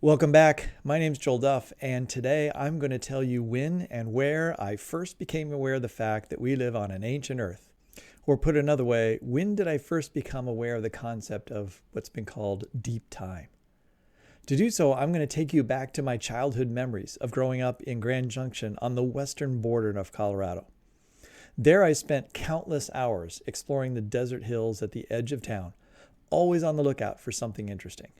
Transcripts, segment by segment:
Welcome back. My name's Joel Duff, and today I'm going to tell you when and where I first became aware of the fact that we live on an ancient Earth. Or put another way, when did I first become aware of the concept of what's been called deep time? To do so, I'm going to take you back to my childhood memories of growing up in Grand Junction on the western border of Colorado. There I spent countless hours exploring the desert hills at the edge of town, always on the lookout for something interesting.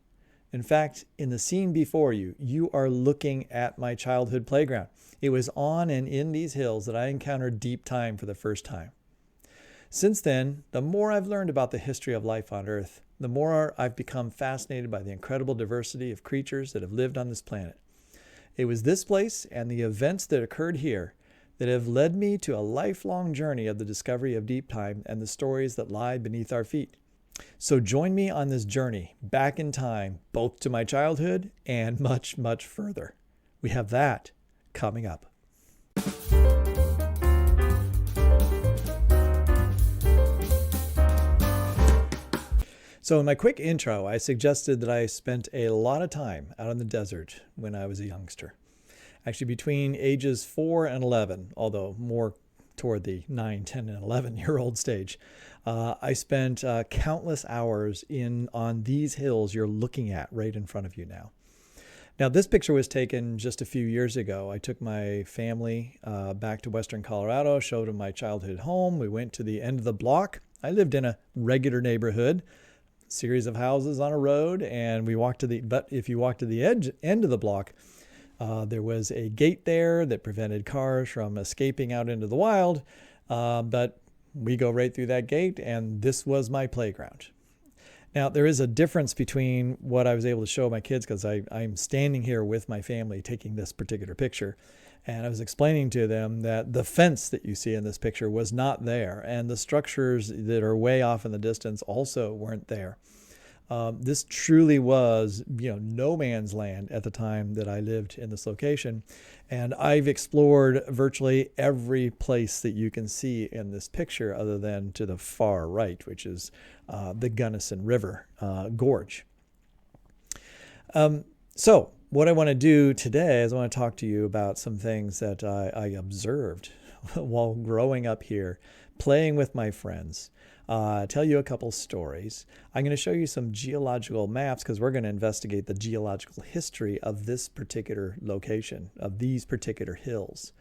In fact, in the scene before you, you are looking at my childhood playground. It was on and in these hills that I encountered deep time for the first time. Since then, the more I've learned about the history of life on Earth, the more I've become fascinated by the incredible diversity of creatures that have lived on this planet. It was this place and the events that occurred here that have led me to a lifelong journey of the discovery of deep time and the stories that lie beneath our feet. So join me on this journey back in time, both to my childhood and much, much further. We have that coming up. So in my quick intro, I suggested that I spent a lot of time out in the desert when I was a youngster. Actually, between ages 4 and 11, although more toward the 9, 10, and 11-year-old stage. I spent countless hours on these hills you're looking at right in front of you now. Now, this picture was taken just a few years ago. I took my family back to western Colorado, showed them my childhood home. We went to the end of the block. I lived in a regular neighborhood, series of houses on a road, and but if you walk to the end of the block, there was a gate there that prevented cars from escaping out into the wild, but we go right through that gate, and this was my playground. Now, there is a difference between what I was able to show my kids, because I'm standing here with my family taking this particular picture, and I was explaining to them that the fence that you see in this picture was not there, and the structures that are way off in the distance also weren't there. This truly was, no man's land at the time that I lived in this location. And I've explored virtually every place that you can see in this picture other than to the far right, which is the Gunnison River Gorge. So what I want to do today is I want to talk to you about some things that I observed while growing up here, playing with my friends. Tell you a couple stories. I'm going to show you some geological maps because we're going to investigate the geological history of this particular location, of these particular hills.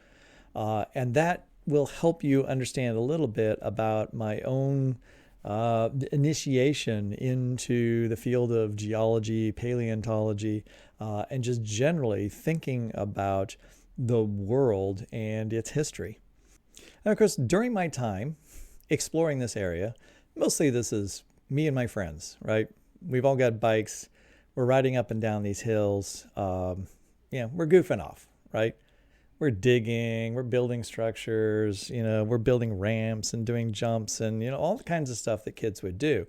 And that will help you understand a little bit about my own initiation into the field of geology, paleontology, and just generally thinking about the world and its history. And of course, during my time exploring this area, mostly this is me and my friends, right? We've all got bikes. We're riding up and down these hills. We're goofing off, right? We're digging, we're building structures, we're building ramps and doing jumps and, all the kinds of stuff that kids would do.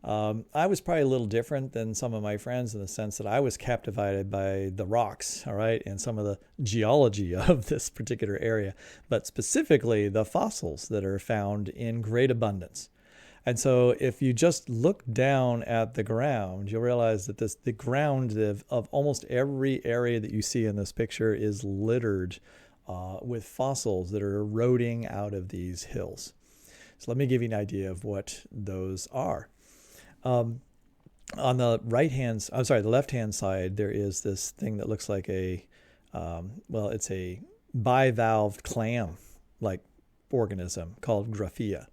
I was probably a little different than some of my friends in the sense that I was captivated by the rocks, all right, and some of the geology of this particular area, but specifically the fossils that are found in great abundance. And so if you just look down at the ground, you'll realize that the ground of almost every area that you see in this picture is littered with fossils that are eroding out of these hills. So let me give you an idea of what those are. On the left-hand side, there is this thing that looks like it's a bivalved clam-like organism called Graphia.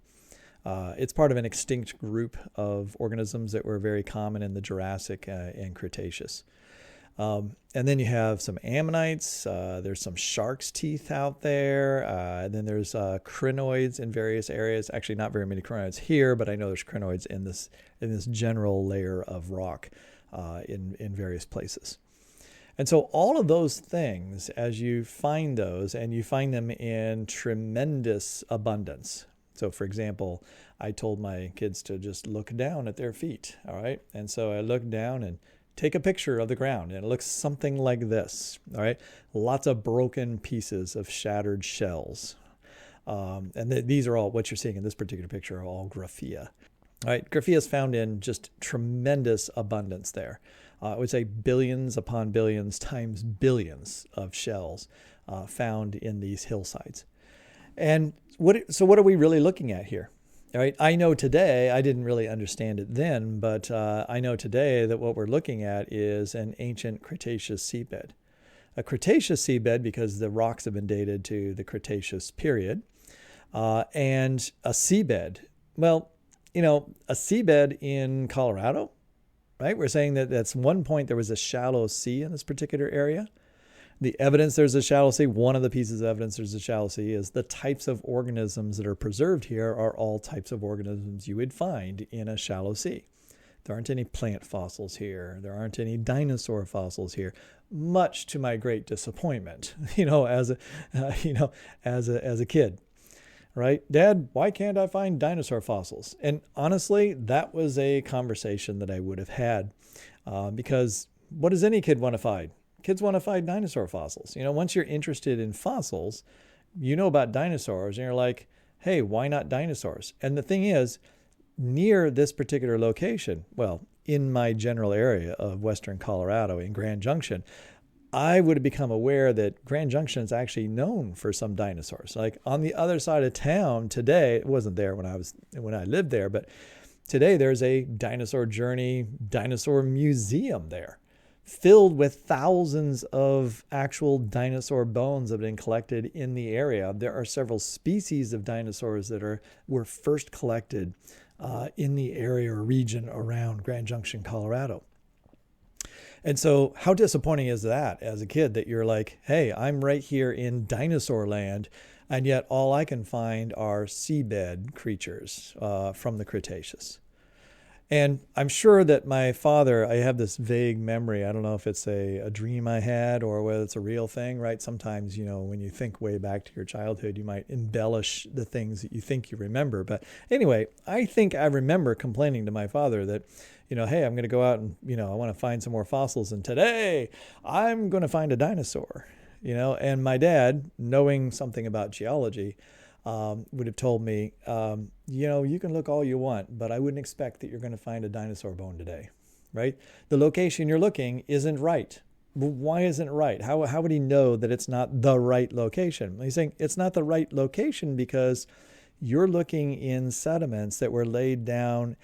It's part of an extinct group of organisms that were very common in the Jurassic and Cretaceous. And then you have some ammonites. There's some shark's teeth out there. And then there's crinoids in various areas. Actually, not very many crinoids here, but I know there's crinoids in this general layer of rock in various places. And so all of those things, as you find those, and you find them in tremendous abundance. So, for example, I told my kids to just look down at their feet, all right? And so I looked down and take a picture of the ground, and it looks something like this, all right? Lots of broken pieces of shattered shells. These are all, what you're seeing in this particular picture, are all graphia. All right, graphia is found in just tremendous abundance there. I would say billions upon billions times billions of shells found in these hillsides. And what are we really looking at here? All right, I know today, I didn't really understand it then, but I know today that what we're looking at is an ancient Cretaceous seabed. A Cretaceous seabed because the rocks have been dated to the Cretaceous period, and a seabed. Well, a seabed in Colorado, right? We're saying that that's one point there was a shallow sea in this particular area. The evidence there's a shallow sea, one of the pieces of evidence there's a shallow sea is the types of organisms that are preserved here are all types of organisms you would find in a shallow sea. There aren't any plant fossils here. There aren't any dinosaur fossils here, much to my great disappointment, as a kid. Right? Dad, why can't I find dinosaur fossils? And honestly, that was a conversation that I would have had because what does any kid want to find? Kids want to find dinosaur fossils. Once you're interested in fossils, you know about dinosaurs and you're like, hey, why not dinosaurs? And the thing is, near this particular location, well, in my general area of Western Colorado in Grand Junction, I would have become aware that Grand Junction is actually known for some dinosaurs. Like on the other side of town today, it wasn't there when I lived there, but today there's a dinosaur journey, dinosaur museum there, filled with thousands of actual dinosaur bones that have been collected in the area. There are several species of dinosaurs that were first collected in the area or region around Grand Junction, Colorado. And so how disappointing is that as a kid that you're like, hey, I'm right here in dinosaur land, and yet all I can find are seabed creatures from the Cretaceous. And I'm sure that my father, I have this vague memory. I don't know if it's a dream I had or whether it's a real thing, right? Sometimes, when you think way back to your childhood, you might embellish the things that you think you remember. But anyway, I think I remember complaining to my father that, hey, I'm going to go out and, I want to find some more fossils. And today I'm going to find a dinosaur, and my dad, knowing something about geology, would have told me, you can look all you want, but I wouldn't expect that you're going to find a dinosaur bone today, right? The location you're looking isn't right. Why isn't it right? How would he know that it's not the right location? He's saying it's not the right location because you're looking in sediments that were laid down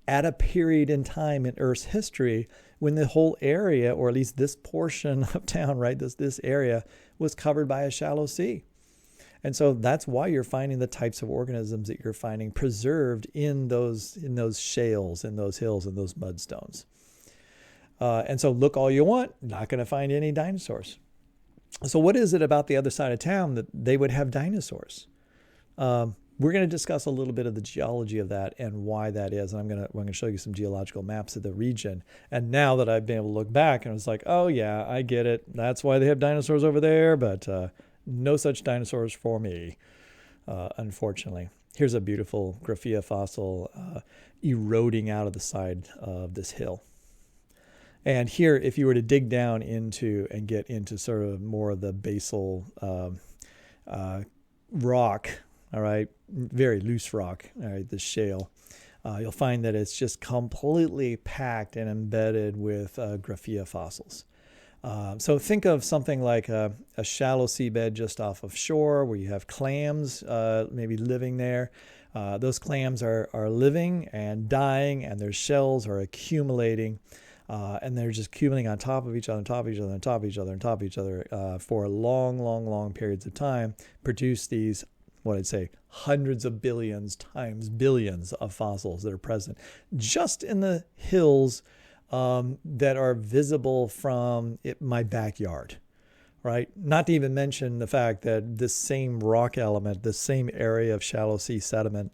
at a period in time in Earth's history when the whole area, or at least this portion of town, right, this area was covered by a shallow sea. And so that's why you're finding the types of organisms that you're finding preserved in those shales, in those hills, in those mudstones. And so look all you want, not going to find any dinosaurs. So what is it about the other side of town that they would have dinosaurs? We're going to discuss a little bit of the geology of that and why that is. And I'm going to show you some geological maps of the region. And now that I've been able to look back and it's like, oh yeah, I get it. That's why they have dinosaurs over there, but no such dinosaurs for me, unfortunately. Here's a beautiful graphia fossil eroding out of the side of this hill. And here, if you were to dig down into and get into sort of more of the basal rock, all right, very loose rock, all right, this shale, you'll find that it's just completely packed and embedded with graphia fossils. So think of something like a shallow seabed just off of shore where you have clams maybe living there. Those clams are living and dying, and their shells are accumulating, and they're just accumulating on top of each other, on top of each other, on top of each other, on top of each other for long periods of time, produce these, what I'd say, hundreds of billions times billions of fossils that are present just in the hills that are visible from my backyard, right? Not to even mention the fact that this same rock element, this same area of shallow sea sediment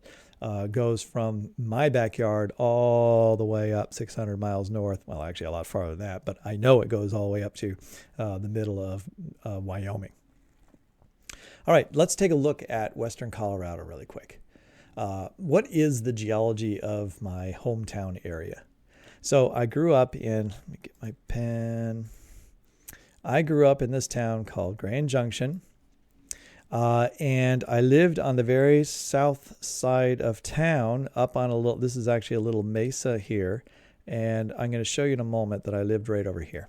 goes from my backyard all the way up 600 miles north. Well, actually a lot farther than that, but I know it goes all the way up to the middle of Wyoming. All right, let's take a look at Western Colorado really quick. What is the geology of my hometown area? So I grew up in, let me get my pen. I grew up in this town called Grand Junction. And I lived on the very south side of town up on this is actually a little mesa here. And I'm going to show you in a moment that I lived right over here.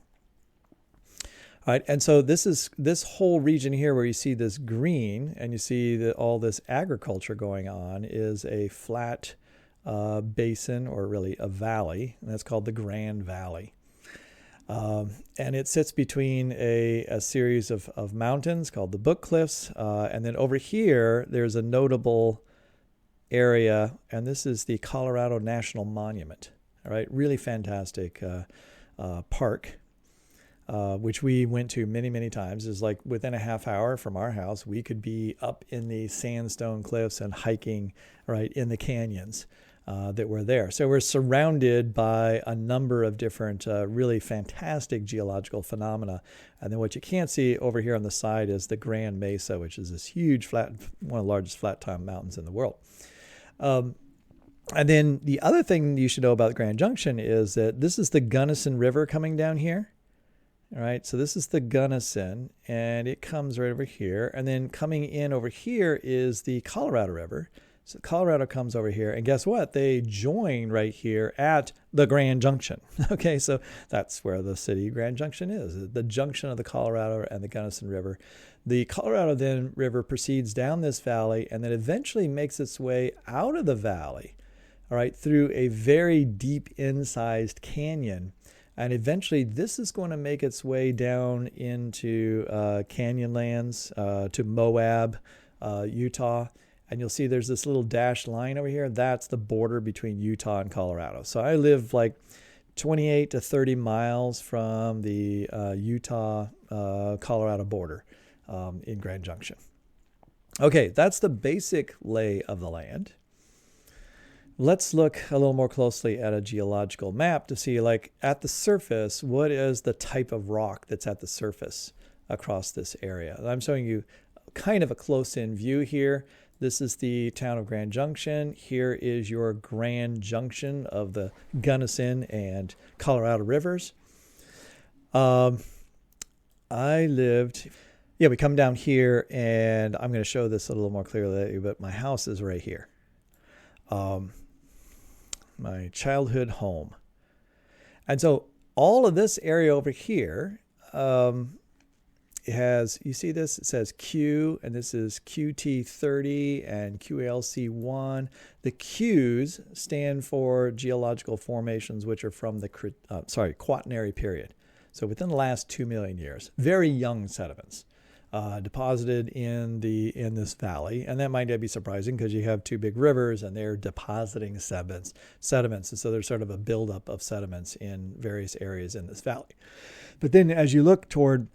All right, and so this whole region here where you see this green and you see that all this agriculture going on is a flat basin, or really a valley, and that's called the Grand Valley. And it sits between a series of mountains called the Book Cliffs, and then over here there's a notable area, and this is the Colorado National Monument. All right, really fantastic park. Which we went to many, many times. Is like within a half hour from our house, we could be up in the sandstone cliffs and hiking right in the canyons that were there. So we're surrounded by a number of different really fantastic geological phenomena. And then what you can't see over here on the side is the Grand Mesa, which is this huge flat, one of the largest flat-top mountains in the world. And then the other thing you should know about Grand Junction is that this is the Gunnison River coming down here. All right, so this is the Gunnison, and it comes right over here. And then coming in over here is the Colorado River. So Colorado comes over here, and guess what? They join right here at the Grand Junction. Okay, so that's where the city Grand Junction is, the junction of the Colorado and the Gunnison River. The Colorado then river proceeds down this valley and then eventually makes its way out of the valley, all right, through a very deep incised canyon. And eventually this is going to make its way down into Canyonlands, to Moab, Utah. And you'll see there's this little dashed line over here. That's the border between Utah and Colorado. So I live like 28 to 30 miles from the Utah-Colorado border in Grand Junction. Okay, that's the basic lay of the land. Let's look a little more closely at a geological map to see, like, at the surface, what is the type of rock that's at the surface across this area. I'm showing you kind of a close-in view here. This is the town of Grand Junction. Here is your Grand Junction of the Gunnison and Colorado rivers. We come down here, and I'm going to show this a little more clearly, but my house is right here. My childhood home. And so all of this area over here has, you see this? It says Q, and this is QT30 and QALC1. The Qs stand for geological formations, which are from the Quaternary period. So within the last 2 million years, very young sediments deposited in this valley. And that might not be surprising because you have two big rivers and they're depositing sediments. And so there's sort of a buildup of sediments in various areas in this valley. But then as you look toward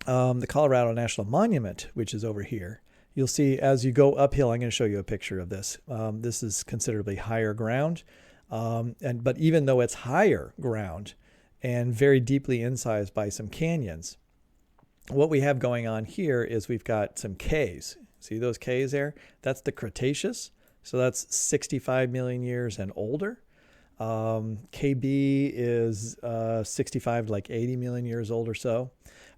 the Colorado National Monument, which is over here, you'll see as you go uphill, I'm going to show you a picture of this. This is considerably higher ground. But even though it's higher ground and very deeply incised by some canyons, what we have going on here is we've got some Ks. See those Ks there? That's the Cretaceous. So that's 65 million years and older. KB is 65 to like 80 million years old or so.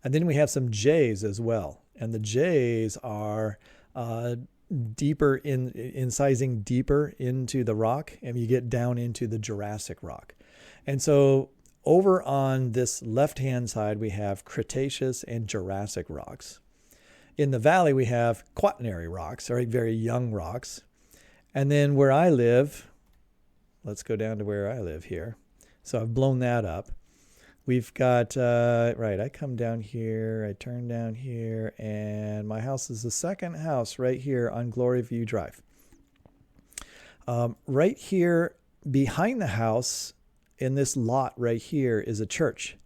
And then we have some Js as well. And the Js are incising deeper into the rock, and you get down into the Jurassic rock. And so over on this left-hand side, we have Cretaceous and Jurassic rocks. In the valley, we have Quaternary rocks, or very young rocks. And then where I live, let's go down to where I live here. So I've blown that up. We've got, I come down here, I turn down here, and my house is the second house right here on Glory View Drive. Right here behind the house, in this lot right here, is a church.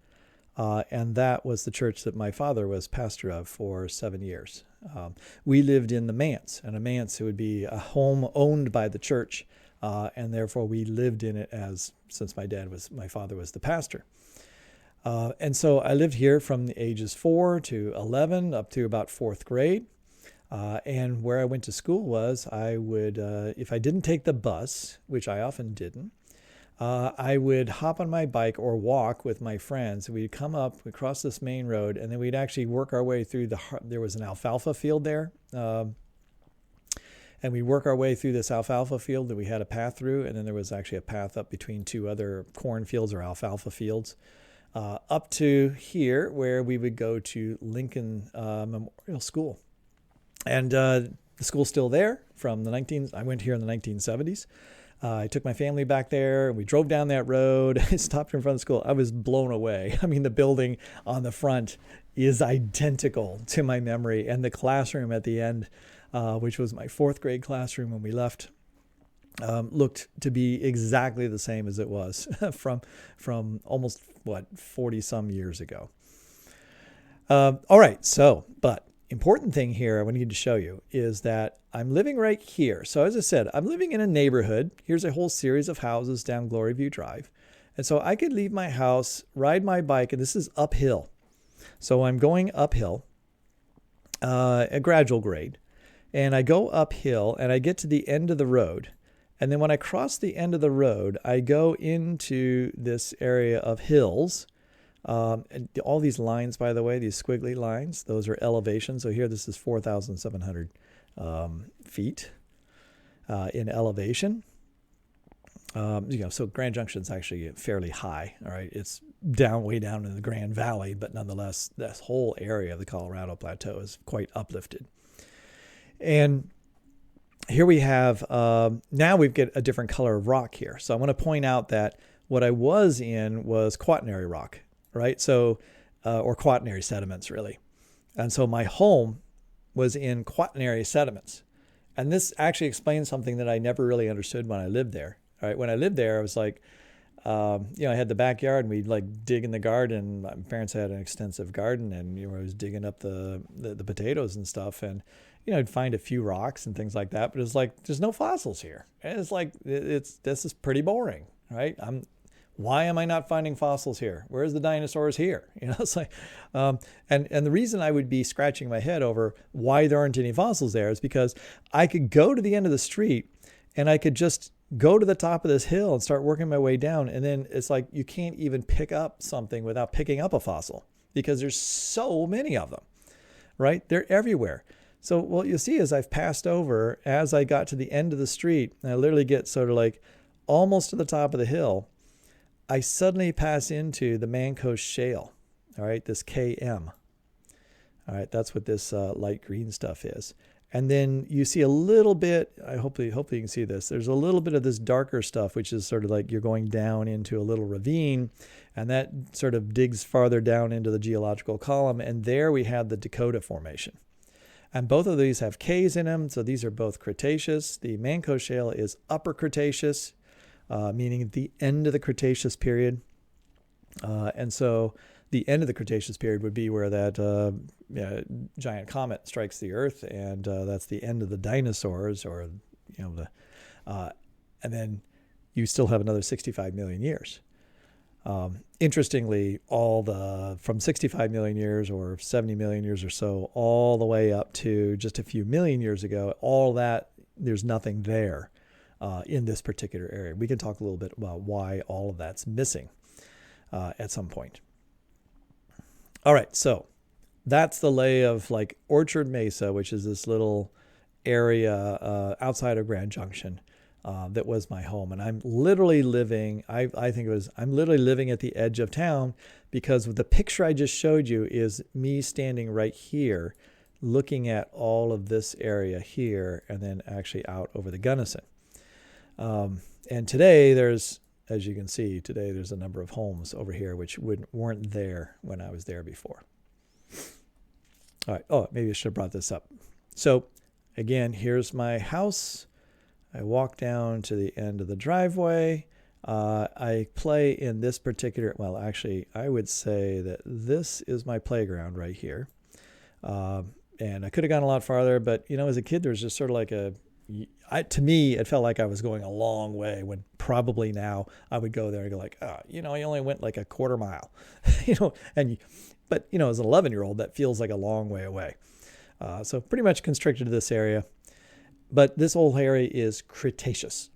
And that was the church that my father was pastor of for 7 years. We lived in the manse, and a manse would be a home owned by the church. And therefore we lived in it since my father was the pastor. And so I lived here from the ages 4 to 11 up to about 4th grade. And where I went to school was I would, if I didn't take the bus, which I often didn't, I would hop on my bike or walk with my friends. We'd come up, we'd cross this main road, and then we'd actually work our way through there was an alfalfa field there. And And we work our way through this alfalfa field that we had a path through. And then there was actually a path up between two other cornfields or alfalfa fields, up to here where we would go to Lincoln Memorial School. And the school's still there from I went here in the 1970s. I took my family back there and we drove down that road. I stopped in front of the school. I was blown away. I mean, the building on the front is identical to my memory. And the classroom at the end, which was my fourth grade classroom when we left, looked to be exactly the same as it was from almost, 40 some years ago. All right. So, but important thing here I need to show you is that I'm living right here. So as I said, I'm living in a neighborhood. Here's a whole series of houses down Glory View Drive. And so I could leave my house, ride my bike, and this is uphill. So I'm going uphill, a gradual grade. And I go uphill and I get to the end of the road. And then when I cross the end of the road, I go into this area of hills. All these lines, by the way, these squiggly lines, those are elevations. So here, this is 4,700 feet in elevation. So Grand Junction is actually fairly high. All right, it's way down in the Grand Valley, but nonetheless, this whole area of the Colorado Plateau is quite uplifted. And here we have, now we've got a different color of rock here. So I want to point out that what I was in was quaternary rock. Right? So, or quaternary sediments, really. And so my home was in quaternary sediments. And this actually explains something that I never really understood when I lived there. All right? When I lived there, I was like, I had the backyard and we'd like dig in the garden. My parents had an extensive garden and, I was digging up the potatoes and stuff. And, I'd find a few rocks and things like that. But it's like, there's no fossils here. And it's like, this is pretty boring, right? Why am I not finding fossils here? Where's the dinosaurs here? It's like, and the reason I would be scratching my head over why there aren't any fossils there is because I could go to the end of the street and I could just go to the top of this hill and start working my way down. And then it's like, you can't even pick up something without picking up a fossil because there's so many of them, right? They're everywhere. So what you'll see is I've passed over as I got to the end of the street and I literally get sort of like almost to the top of the hill. I suddenly pass into the Mancos Shale, all right, this KM. All right, that's what this light green stuff is. And then you see a little bit, hopefully you can see this, there's a little bit of this darker stuff, which is sort of like you're going down into a little ravine, and that sort of digs farther down into the geological column, and there we have the Dakota Formation. And both of these have Ks in them, so these are both Cretaceous. The Mancos Shale is Upper Cretaceous, meaning the end of the Cretaceous period. And so the end of the Cretaceous period would be where that giant comet strikes the Earth, and that's the end of the dinosaurs, or and then you still have another 65 million years. Interestingly, from 65 million years or 70 million years or so, all the way up to just a few million years ago, all that, there's nothing there. In this particular area. We can talk a little bit about why all of that's missing at some point. All right, so that's the lay of like Orchard Mesa, which is this little area outside of Grand Junction that was my home. And I'm literally living, I'm literally living at the edge of town because the picture I just showed you is me standing right here looking at all of this area here and then actually out over the Gunnison. And today as you can see, there's a number of homes over here which weren't there when I was there before. All right. Oh, maybe I should have brought this up. So again, here's my house. I walk down to the end of the driveway. I play in this particular, actually, I would say that this is my playground right here. And I could have gone a lot farther, but as a kid, there was just sort of like to me, it felt like I was going a long way when probably now I would go there and go like, you only went like a quarter mile, but as an 11-year-old, that feels like a long way away. So pretty much constricted to this area, but this whole area is Cretaceous.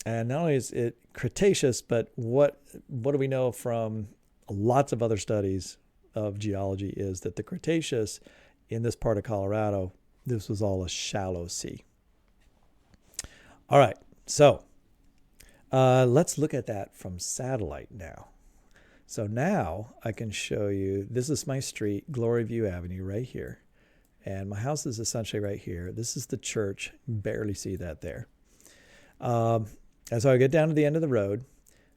And not only is it Cretaceous, but what do we know from lots of other studies of geology is that the Cretaceous in this part of Colorado, this was all a shallow sea. All right, so let's look at that from satellite now. So now I can show you, this is my street, Glory View Avenue right here. And my house is essentially right here. This is the church. Barely see that there. And so I get down to the end of the road,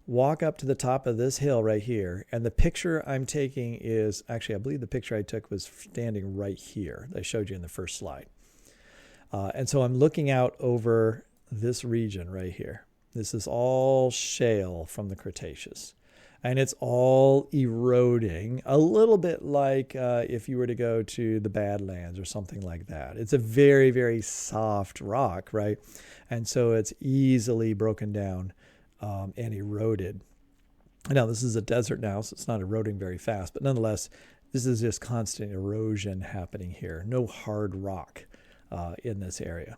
walk up to the top of this hill right here. And the picture I'm taking is, actually, I believe the picture I took was standing right here. I showed you in the first slide. And so I'm looking out over this region right here. This is all shale from the Cretaceous. And it's all eroding, a little bit like if you were to go to the Badlands or something like that. It's a very, very soft rock, right? And so it's easily broken down and eroded. Now, this is a desert now, so it's not eroding very fast. But nonetheless, this is just constant erosion happening here. No hard rock in this area.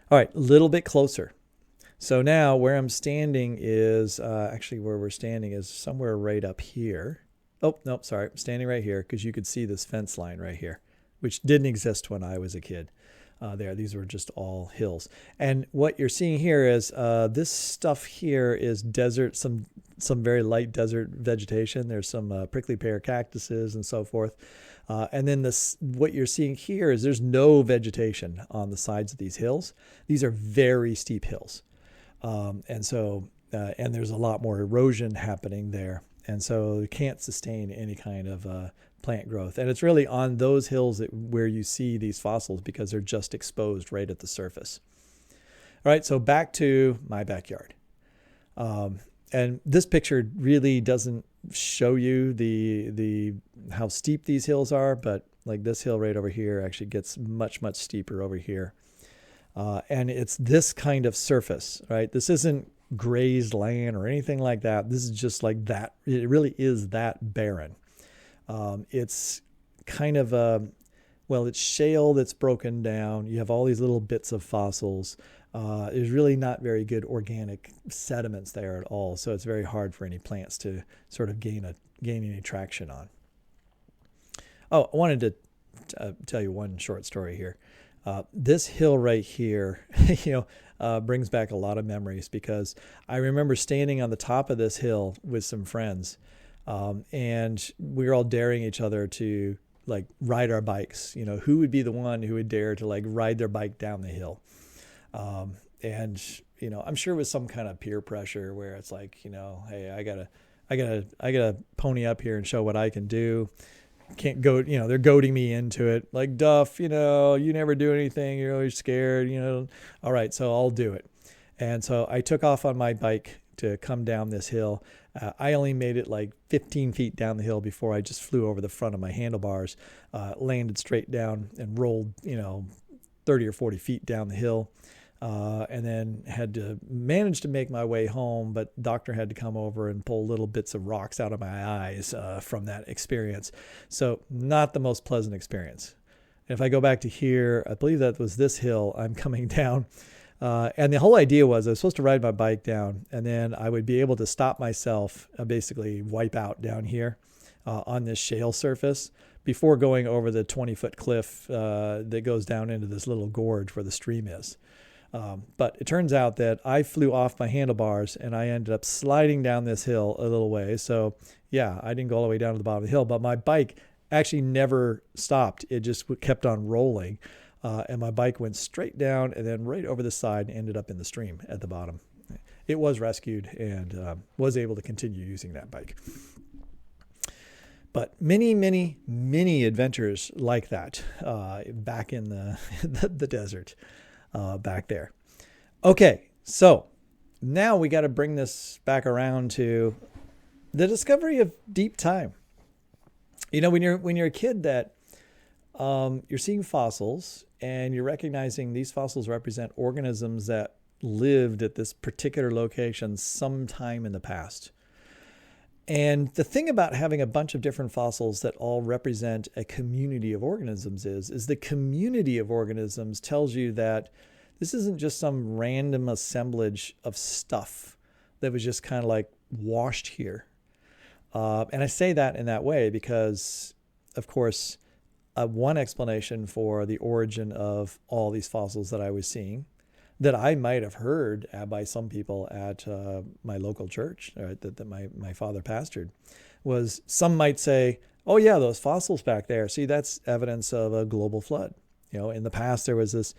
All right, a little bit closer. So now where I'm standing is, actually where we're standing is somewhere right up here. Oh, no, sorry. I'm standing right here because you could see this fence line right here, which didn't exist when I was a kid. These were just all hills. And what you're seeing here is this stuff here is desert, some very light desert vegetation. There's some prickly pear cactuses and so forth. And then what you're seeing here is there's no vegetation on the sides of these hills. These are very steep hills. And there's a lot more erosion happening there. And so it can't sustain any kind of plant growth. And it's really on those hills where you see these fossils because they're just exposed right at the surface. All right, so back to my backyard. And this picture really doesn't show you the how steep these hills are, but like this hill right over here actually gets much, much steeper over here. And it's this kind of surface, right? This isn't grazed land or anything like that. This is just like that. It really is that barren. It's kind of it's shale that's broken down. You have all these little bits of fossils. There's really not very good organic sediments there at all. So it's very hard for any plants to sort of gain any traction on. Oh, I wanted to tell you one short story here. This hill right here, brings back a lot of memories because I remember standing on the top of this hill with some friends, and we were all daring each other to like ride our bikes. Who would be the one who would dare to like ride their bike down the hill? And I'm sure it was some kind of peer pressure where it's like, hey, I gotta pony up here and show what I can do. Can't go, they're goading me into it. Like, Duff, you never do anything. You're always scared, All right, so I'll do it. And so I took off on my bike to come down this hill. I only made it like 15 feet down the hill before I just flew over the front of my handlebars, landed straight down and rolled, 30 or 40 feet down the hill. And then had to manage to make my way home, but the doctor had to come over and pull little bits of rocks out of my eyes from that experience. So not the most pleasant experience. If I go back to here, I believe that was this hill I'm coming down. And the whole idea was I was supposed to ride my bike down, and then I would be able to stop myself, basically wipe out down here on this shale surface before going over the 20-foot cliff that goes down into this little gorge where the stream is. But it turns out that I flew off my handlebars and I ended up sliding down this hill a little way. So yeah, I didn't go all the way down to the bottom of the hill, but my bike actually never stopped. It just kept on rolling. And my bike went straight down and then right over the side and ended up in the stream at the bottom. It was rescued and was able to continue using that bike. But many, many, many adventures like that back in the desert. Back there. Okay, so now we got to bring this back around to the discovery of deep time. When you're a kid, that you're seeing fossils and you're recognizing these fossils represent organisms that lived at this particular location sometime in the past. And the thing about having a bunch of different fossils that all represent a community of organisms is the community of organisms tells you that this isn't just some random assemblage of stuff that was just kind of like washed here. And I say that in that way because, of course, one explanation for the origin of all these fossils that I was seeing, that I might have heard by some people at my local church, right, that my father pastored, was some might say, oh yeah, those fossils back there, see, that's evidence of a global flood. In the past there was this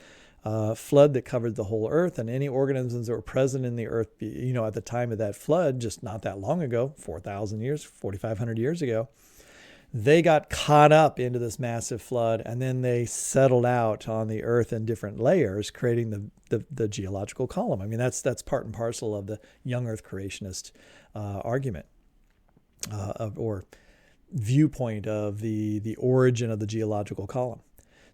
flood that covered the whole earth, and any organisms that were present in the earth, at the time of that flood, just not that long ago, 4,000 years, 4,500 years ago, they got caught up into this massive flood, and then they settled out on the earth in different layers, creating the geological column. I mean, that's part and parcel of the young earth creationist argument or viewpoint of the origin of the geological column.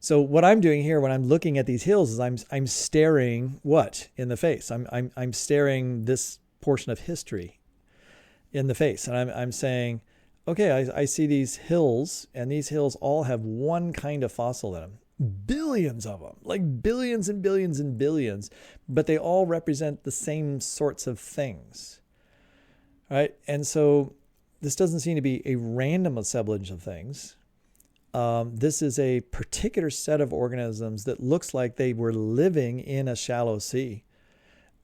So what I'm doing here when I'm looking at these hills is I'm staring what in the face? I'm staring this portion of history in the face, and I'm saying, okay, I see these hills, and these hills all have one kind of fossil in them. Billions of them, like billions and billions and billions, but they all represent the same sorts of things, right? And so this doesn't seem to be a random assemblage of things. This is a particular set of organisms that looks like they were living in a shallow sea.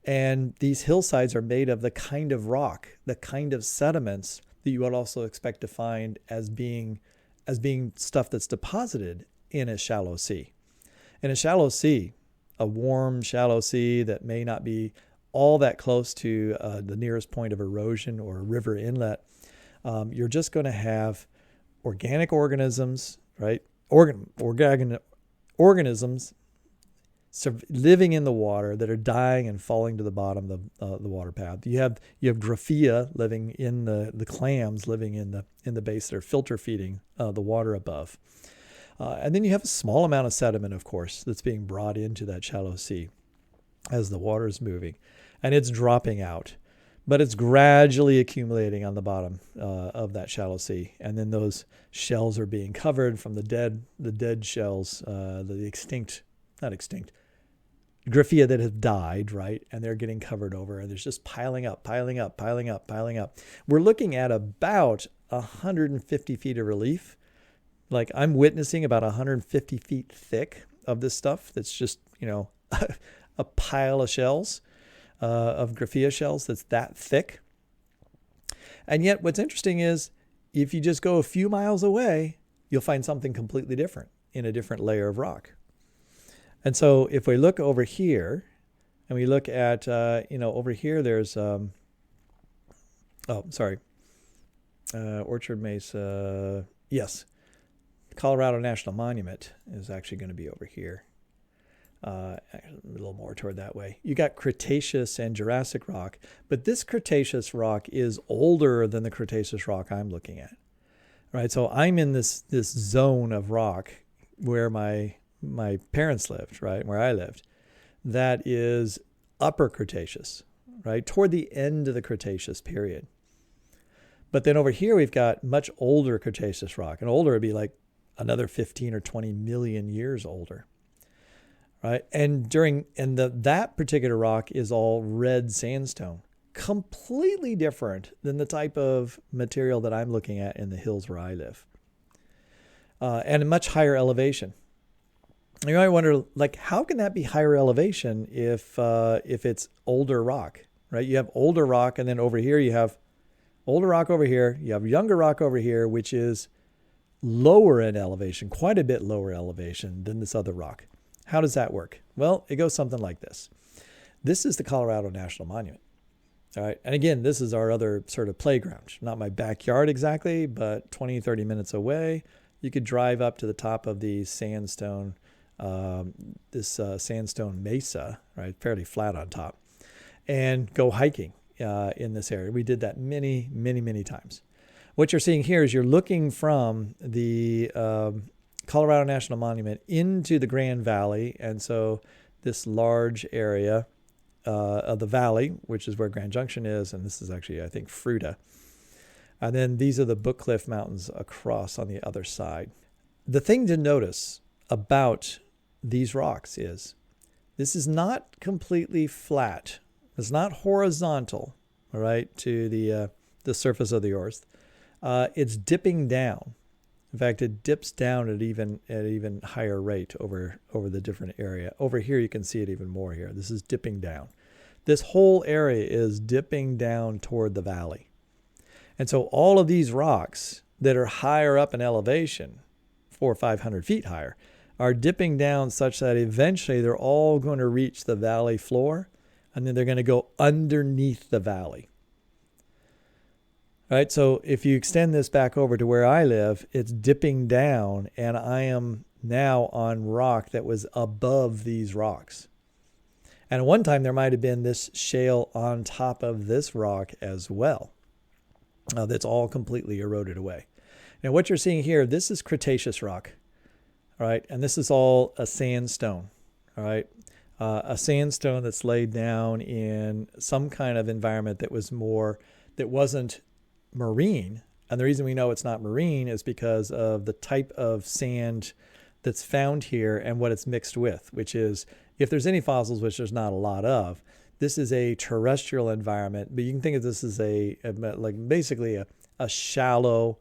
And these hillsides are made of the kind of rock, the kind of sediments that you would also expect to find as being stuff that's deposited in a shallow sea. In a shallow sea, a warm, shallow sea that may not be all that close to the nearest point of erosion or a river inlet, you're just going to have organic organisms, right? Organisms living in the water that are dying and falling to the bottom of the water path. You have graphia living in the clams living in the base that are filter feeding the water above. And then you have a small amount of sediment, of course, that's being brought into that shallow sea as the water is moving. And it's dropping out, but it's gradually accumulating on the bottom of that shallow sea. And then those shells are being covered from the dead shells, not extinct, graphia that have died, right? And they're getting covered over, and there's just piling up. We're looking at about 150 feet of relief. Like, I'm witnessing about 150 feet thick of this stuff that's just, a pile of shells, of graphia shells that's that thick. And yet what's interesting is if you just go a few miles away, you'll find something completely different in a different layer of rock. And so if we look over here and we look at, over here, there's, Orchard Mesa. Yes. Colorado National Monument is actually going to be over here. A little more toward that way. You got Cretaceous and Jurassic rock, but this Cretaceous rock is older than the Cretaceous rock I'm looking at, right? So I'm in this zone of rock where my parents lived, right, where I lived. That is Upper Cretaceous, right, toward the end of the Cretaceous period. But then over here we've got much older Cretaceous rock, and older would be like another 15 or 20 million years older. Right? And that particular rock is all red sandstone, completely different than the type of material that I'm looking at in the hills where I live, and a much higher elevation. You might wonder, like, how can that be higher elevation if it's older rock, right? You have older rock, and then over here you have older rock over here. You have younger rock over here, which is lower in elevation, quite a bit lower elevation than this other rock. How does that work? Well, it goes something like this. This is the Colorado National Monument. All right. And again, this is our other sort of playground. Not my backyard exactly, but 20, 30 minutes away. You could drive up to the top of the sandstone, sandstone mesa, right? Fairly flat on top, and go hiking in this area. We did that many, many, many times. What you're seeing here is you're looking from the Colorado National Monument into the Grand Valley. And so this large area of the valley, which is where Grand Junction is, and this is actually, I think, Fruita. And then these are the Book Cliff Mountains across on the other side. The thing to notice about these rocks is this is not completely flat. It's not horizontal, all right, to the surface of the earth. It's dipping down In fact, it dips down at even higher rate over the different area. Over here, you can see it even more here. This is dipping down. This whole area is dipping down toward the valley. And so all of these rocks that are higher up in elevation, 400 or 500 feet higher, are dipping down such that eventually they're all going to reach the valley floor, and then they're going to go underneath the valley. Right, so if you extend this back over to where I live, it's dipping down, and I am now on rock that was above these rocks. And at one time, there might have been this shale on top of this rock as well. That's all completely eroded away. Now, what you're seeing here, this is Cretaceous rock, all right? And this is all a sandstone, all right? A sandstone that's laid down in some kind of environment that wasn't marine. And the reason we know it's not marine is because of the type of sand that's found here and what it's mixed with, which is, if there's any fossils, which there's not a lot of, this is a terrestrial environment, but you can think of this as basically a shallow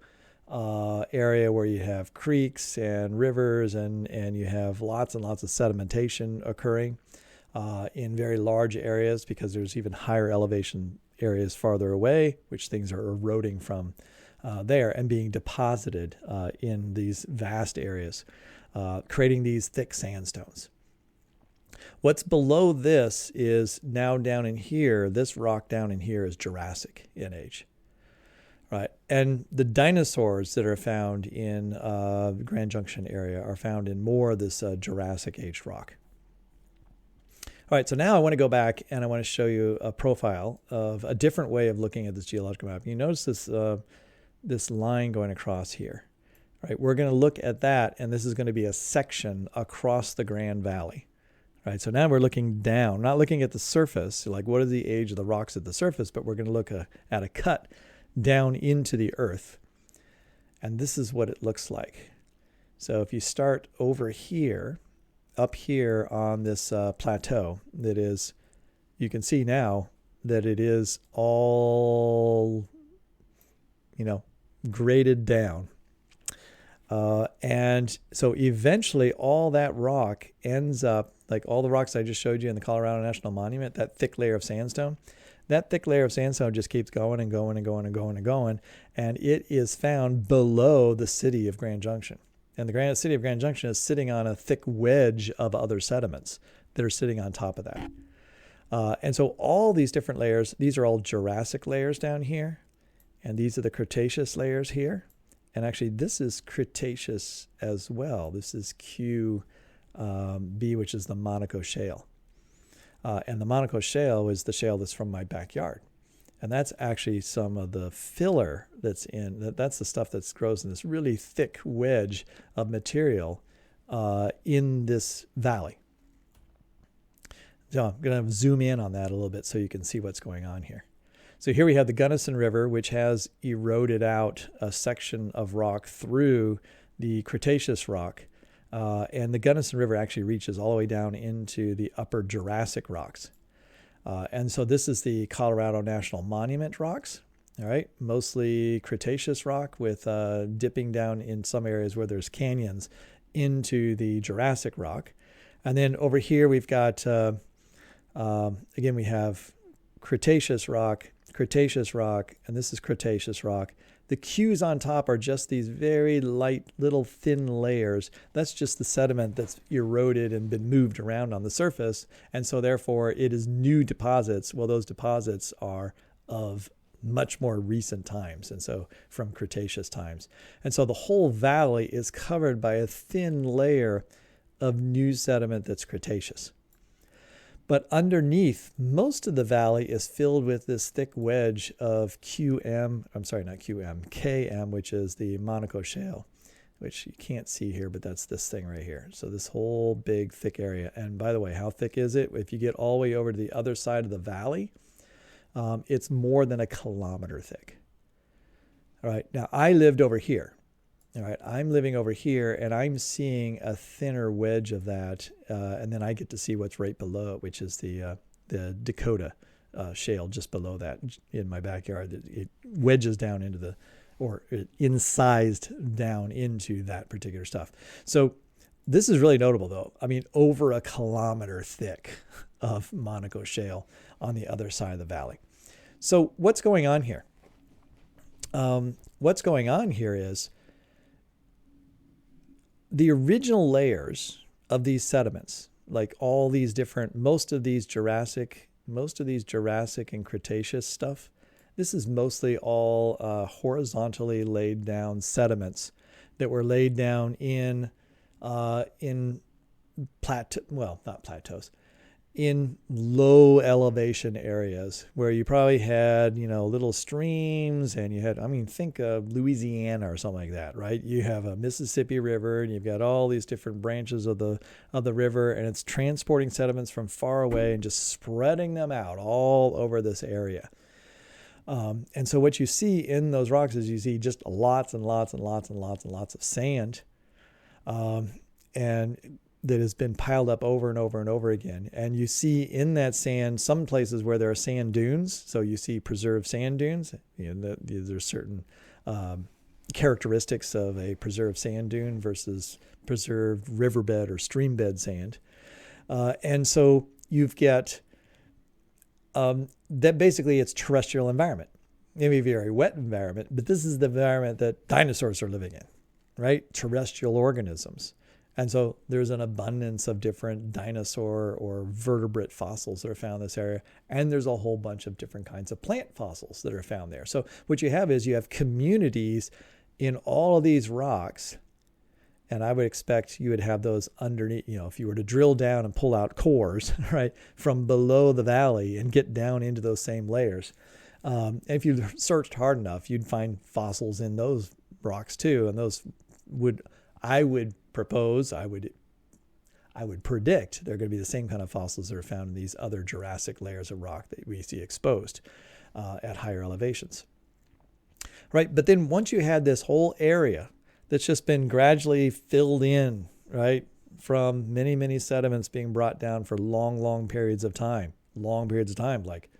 area where you have creeks and rivers, and you have lots and lots of sedimentation occurring in very large areas, because there's even higher elevation areas farther away, which things are eroding from there and being deposited in these vast areas, creating these thick sandstones. What's below this is now down in here, this rock down in here is Jurassic in age. Right. And the dinosaurs that are found in the Grand Junction area are found in more of this Jurassic aged rock. All right, so now I want to go back and I want to show you a profile of a different way of looking at this geological map. You notice this line going across here. All right, we're going to look at that, and this is going to be a section across the Grand Valley. All right, so now we're looking down, not looking at the surface, like what is the age of the rocks at the surface, but we're going to look at a cut down into the earth. And this is what it looks like. So if you start over here, up here on this plateau, that is, you can see now that it is all, graded down. And so eventually all that rock ends up, like all the rocks I just showed you in the Colorado National Monument, that thick layer of sandstone, that thick layer of sandstone just keeps going and going and going and going and going. And it is found below the city of Grand Junction. And the city of Grand Junction is sitting on a thick wedge of other sediments that are sitting on top of that. And so all these different layers, these are all Jurassic layers down here. And these are the Cretaceous layers here. And actually, this is Cretaceous as well. This is QB, which is the Monaco Shale. And the Monaco Shale is the shale that's from my backyard. And that's actually some of the filler that's that's the stuff that grows in this really thick wedge of material in this valley. So I'm going to zoom in on that a little bit so you can see what's going on here. So here we have the Gunnison River, which has eroded out a section of rock through the Cretaceous rock. And the Gunnison River actually reaches all the way down into the upper Jurassic rocks. And so this is the Colorado National Monument rocks, all right, mostly Cretaceous rock with dipping down in some areas where there's canyons into the Jurassic rock. And then over here we've got, again, we have Cretaceous rock, and this is Cretaceous rock. The Q's on top are just these very light, little thin layers. That's just the sediment that's eroded and been moved around on the surface. And so therefore it is new deposits. Well, those deposits are of much more recent times. And so from Cretaceous times. And so the whole valley is covered by a thin layer of new sediment that's Cretaceous. But underneath, most of the valley is filled with this thick wedge of KM, which is the Monaco Shale, which you can't see here, but that's this thing right here. So this whole big, thick area. And by the way, how thick is it? If you get all the way over to the other side of the valley, it's more than 1 kilometer thick. All right, now I lived over here. All right, I'm living over here, and I'm seeing a thinner wedge of that, and then I get to see what's right below it, which is the Dakota shale just below that in my backyard. It wedges down into or incised down into that particular stuff. So this is really notable, though. I mean, over a kilometer thick of Monaco shale on the other side of the valley. So what's going on here? What's going on here is the original layers of these sediments, like all these different, most of these Jurassic and Cretaceous stuff, this is mostly all horizontally laid down sediments that were laid down in not plateaus, in low elevation areas where you probably had, little streams, and you had, think of Louisiana or something like that, right? You have a Mississippi River, and you've got all these different branches of the river, and it's transporting sediments from far away and just spreading them out all over this area. And so what you see in those rocks is you see just lots and lots and lots and lots and lots of sand, and that has been piled up over and over and over again. And you see in that sand some places where there are sand dunes. So you see preserved sand dunes. There's certain characteristics of a preserved sand dune versus preserved riverbed or streambed sand. And so you've got that basically it's terrestrial environment. Maybe a very wet environment, but this is the environment that dinosaurs are living in, right? Terrestrial organisms. And so there's an abundance of different dinosaur or vertebrate fossils that are found in this area. And there's a whole bunch of different kinds of plant fossils that are found there. So what you have is you have communities in all of these rocks. And I would expect you would have those underneath, if you were to drill down and pull out cores, right, from below the valley and get down into those same layers. And if you searched hard enough, you'd find fossils in those rocks too. And those I would predict they're going to be the same kind of fossils that are found in these other Jurassic layers of rock that we see exposed at higher elevations. Right, but then once you had this whole area that's just been gradually filled in, right, from many, many sediments being brought down for long periods of time, like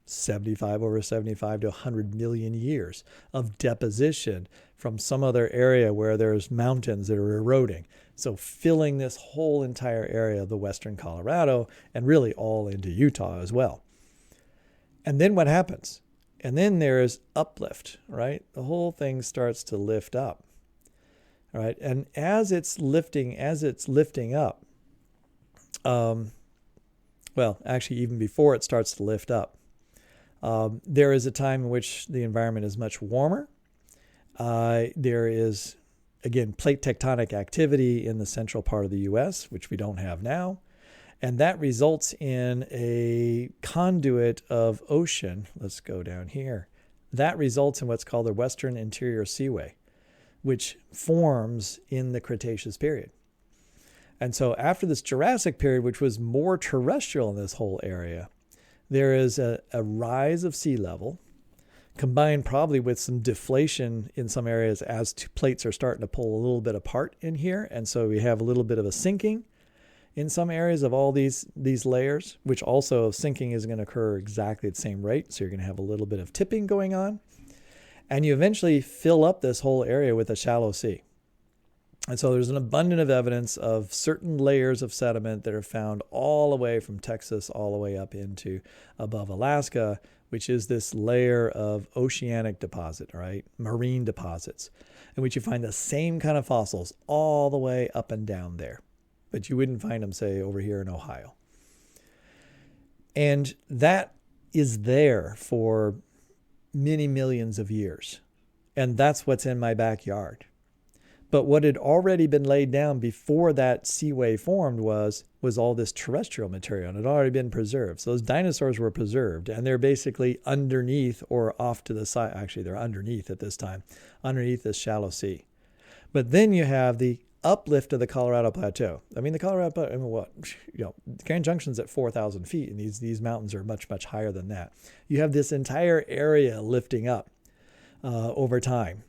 75 to 100 million years of deposition from some other area where there's mountains that are eroding. So filling this whole entire area of the western Colorado and really all into Utah as well. And then what happens? And then there is uplift, right? The whole thing starts to lift up, right? And as it's lifting up, actually even before it starts to lift up, there is a time in which the environment is much warmer. There is, again, plate tectonic activity in the central part of the U.S., which we don't have now. And that results in a conduit of ocean. Let's go down here. That results in what's called the Western Interior Seaway, which forms in the Cretaceous period. And so after this Jurassic period, which was more terrestrial in this whole area, there is a rise of sea level, combined probably with some deflation in some areas as plates are starting to pull a little bit apart in here. And so we have a little bit of a sinking in some areas of all these layers, which also sinking is going to occur exactly at the same rate. So you're going to have a little bit of tipping going on. And you eventually fill up this whole area with a shallow sea. And so there's an abundance of evidence of certain layers of sediment that are found all the way from Texas all the way up into above Alaska, which is this layer of oceanic deposit, right? Marine deposits, in which you find the same kind of fossils all the way up and down there. But you wouldn't find them, say, over here in Ohio. And that is there for many millions of years. And that's what's in my backyard. But what had already been laid down before that seaway formed was all this terrestrial material, and it had already been preserved. So those dinosaurs were preserved, and they're basically underneath or off to the side. Actually, they're underneath at this time, underneath this shallow sea. But then you have the uplift of the Colorado Plateau. I mean, the Colorado Plateau, Grand Junction's at 4,000 feet, and these mountains are much, much higher than that. You have this entire area lifting up over time.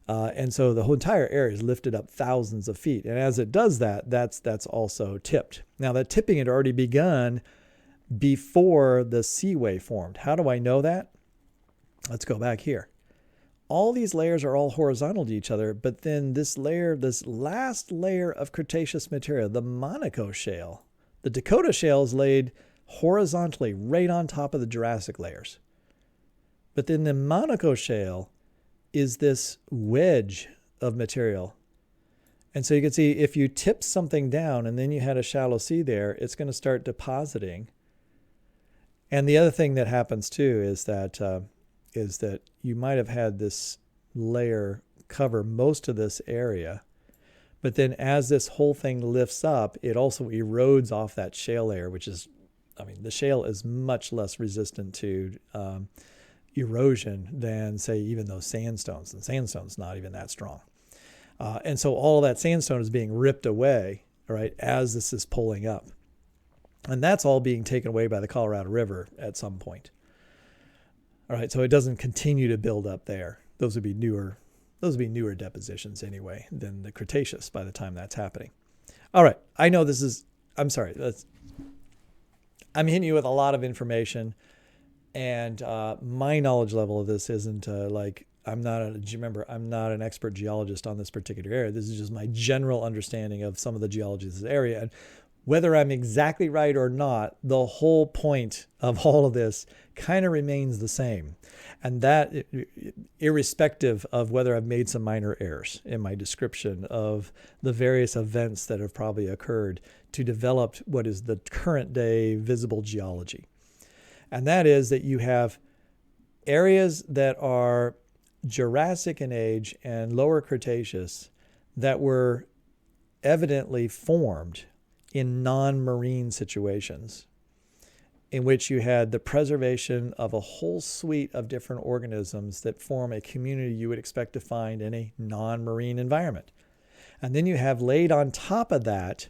And so the whole entire area is lifted up thousands of feet. And as it does that, that's also tipped. Now, that tipping had already begun before the seaway formed. How do I know that? Let's go back here. all these layers are all horizontal to each other, but then this last layer of Cretaceous material, the Monaco Shale, the Dakota Shale is laid horizontally right on top of the Jurassic layers. But then the Monaco Shale is this wedge of material. And so you can see if you tip something down and then you had a shallow sea there, it's going to start depositing. And the other thing that happens too is that you might have had this layer cover most of this area. But then as this whole thing lifts up, it also erodes off that shale layer, which is, the shale is much less resistant to erosion than, say, even those sandstones. And sandstone's not even that strong. And so all of that sandstone is being ripped away, right, as this is pulling up. And that's all being taken away by the Colorado River at some point. All right, so it doesn't continue to build up there. Those would be newer depositions anyway than the Cretaceous by the time that's happening. All right, I know I'm sorry. I'm hitting you with a lot of information, and my knowledge level of this isn't I'm not an expert geologist on this particular area. This is just my general understanding of some of the geology of this area. And whether I'm exactly right or not, the whole point of all of this kind of remains the same. And that, irrespective of whether I've made some minor errors in my description of the various events that have probably occurred to develop what is the current day visible geology. And that is that you have areas that are Jurassic in age and lower Cretaceous that were evidently formed in non-marine situations, in which you had the preservation of a whole suite of different organisms that form a community you would expect to find in a non-marine environment. And then you have laid on top of that,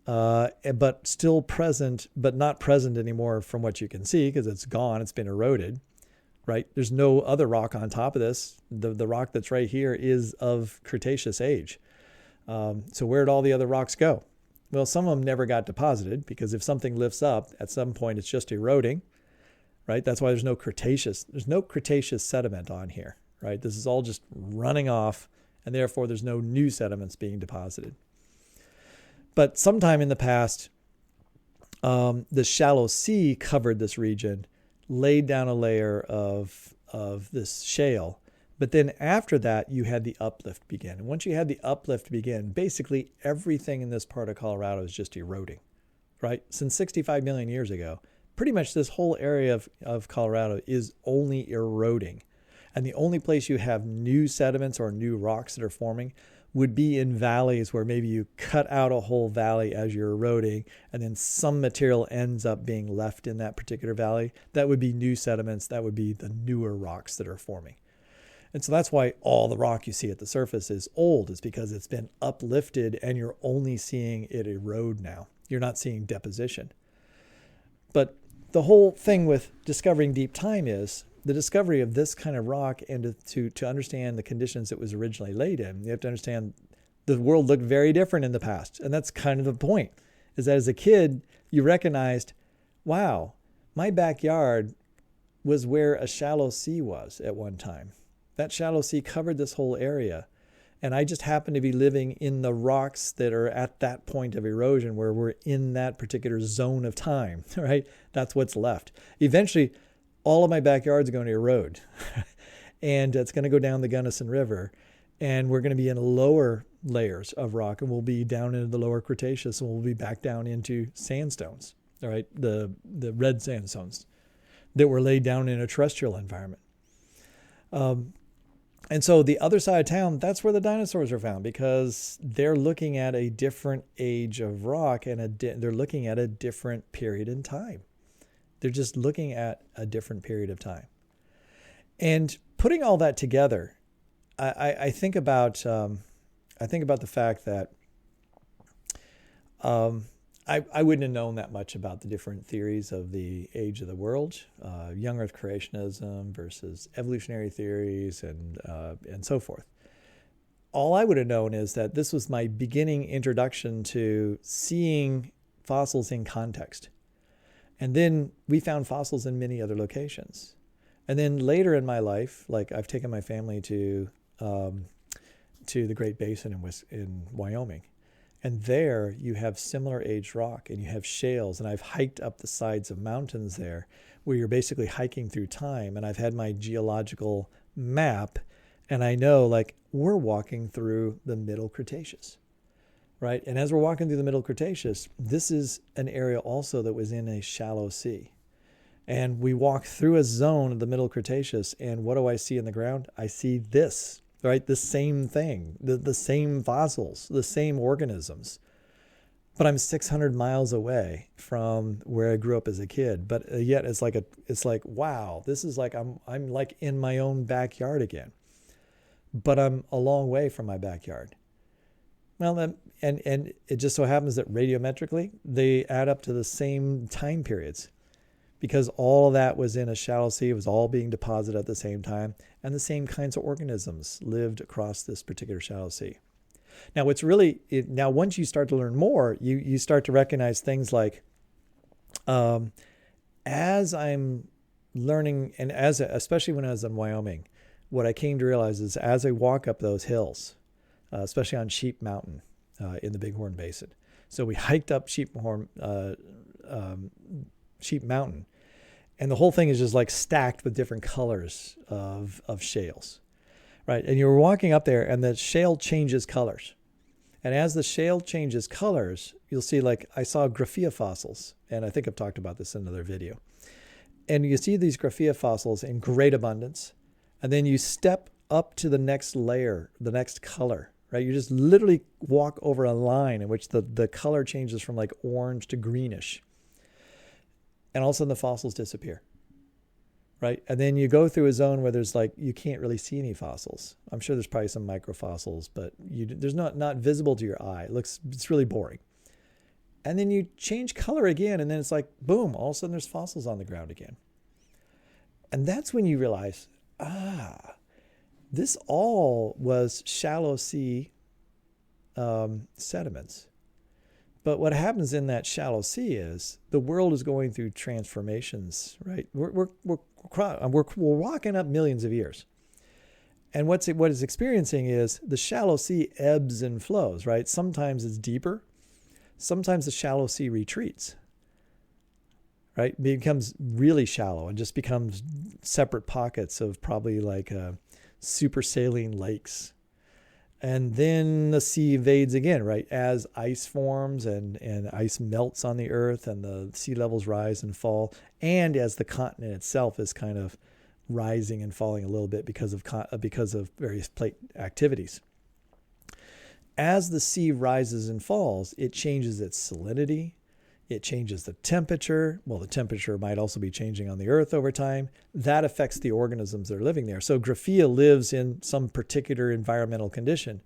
but still present, but not present anymore from what you can see because it's gone, it's been eroded, right? There's no other rock on top of this. The rock that's right here is of Cretaceous age. So where'd all the other rocks go? Well, some of them never got deposited because if something lifts up, at some point it's just eroding, right? That's why there's no Cretaceous sediment on here, right? This is all just running off, and therefore there's no new sediments being deposited. But sometime in the past, the shallow sea covered this region, laid down a layer of this shale. But then after that, you had the uplift begin. And once you had the uplift begin, basically everything in this part of Colorado is just eroding, right? Since 65 million years ago, pretty much this whole area of Colorado is only eroding. And the only place you have new sediments or new rocks that are forming would be in valleys where maybe you cut out a whole valley as you're eroding, and then some material ends up being left in that particular valley. That would be new sediments. That would be the newer rocks that are forming. And so that's why all the rock you see at the surface is old, is because it's been uplifted and you're only seeing it erode now. You're not seeing deposition. But the whole thing with discovering deep time is the discovery of this kind of rock, and to understand the conditions it was originally laid in, you have to understand the world looked very different in the past. And that's kind of the point, is that as a kid, you recognized, wow, my backyard was where a shallow sea was at one time. That shallow sea covered this whole area. And I just happen to be living in the rocks that are at that point of erosion where we're in that particular zone of time, right? That's what's left. Eventually, all of my backyard's going to erode. And it's going to go down the Gunnison River. And we're going to be in lower layers of rock. And we'll be down into the lower Cretaceous. And we'll be back down into sandstones, all right? The red sandstones that were laid down in a terrestrial environment. And so the other side of town, that's where the dinosaurs are found, because they're looking at a different age of rock, and they're looking at a different period in time. They're just looking at a different period of time. And putting all that together, I think about the fact that I wouldn't have known that much about the different theories of the age of the world, young Earth creationism versus evolutionary theories, and so forth. All I would have known is that this was my beginning introduction to seeing fossils in context. And then we found fossils in many other locations. And then later in my life, like I've taken my family to the Great Basin in Wyoming. And there you have similar aged rock and you have shales. And I've hiked up the sides of mountains there where you're basically hiking through time. And I've had my geological map and I know like we're walking through the Middle Cretaceous, right? And as we're walking through the Middle Cretaceous, this is an area also that was in a shallow sea. And we walk through a zone of the Middle Cretaceous. And what do I see in the ground? I see this. Right? The same thing, the same fossils, the same organisms. But I'm 600 miles away from where I grew up as a kid. But yet it's like, wow, this is like, I'm like in my own backyard again. But I'm a long way from my backyard. Well, and it just so happens that radiometrically, they add up to the same time periods. Because all of that was in a shallow sea, it was all being deposited at the same time, and the same kinds of organisms lived across this particular shallow sea. Now, now once you start to learn more, you start to recognize things like, as I'm learning, and especially when I was in Wyoming, what I came to realize is as I walk up those hills, especially on Sheep Mountain in the Bighorn Basin. So we hiked up Sheep Mountain. And the whole thing is just like stacked with different colors of shales, right? And you're walking up there and the shale changes colors. And as the shale changes colors, you'll see like I saw graphia fossils. And I think I've talked about this in another video. And you see these graphia fossils in great abundance. And then you step up to the next layer, the next color, right? You just literally walk over a line in which the color changes from like orange to greenish. And all of a sudden the fossils disappear, right? And then you go through a zone where there's like, you can't really see any fossils. I'm sure there's probably some microfossils, but there's not visible to your eye. It's really boring. And then you change color again. And then it's like, boom, all of a sudden there's fossils on the ground again. And that's when you realize, this all was shallow sea sediments. But what happens in that shallow sea is the world is going through transformations, right? We're walking up millions of years. And what it's experiencing is the shallow sea ebbs and flows, right? Sometimes it's deeper. Sometimes the shallow sea retreats, right? It becomes really shallow and just becomes separate pockets of probably like super saline lakes. And then the sea evades again, right? As ice forms and ice melts on the earth and the sea levels rise and fall. And as the continent itself is kind of rising and falling a little bit because of various plate activities. As the sea rises and falls, it changes its salinity. It changes the temperature. Well, the temperature might also be changing on the earth over time. That affects the organisms that are living there. So graphia lives in some particular environmental condition.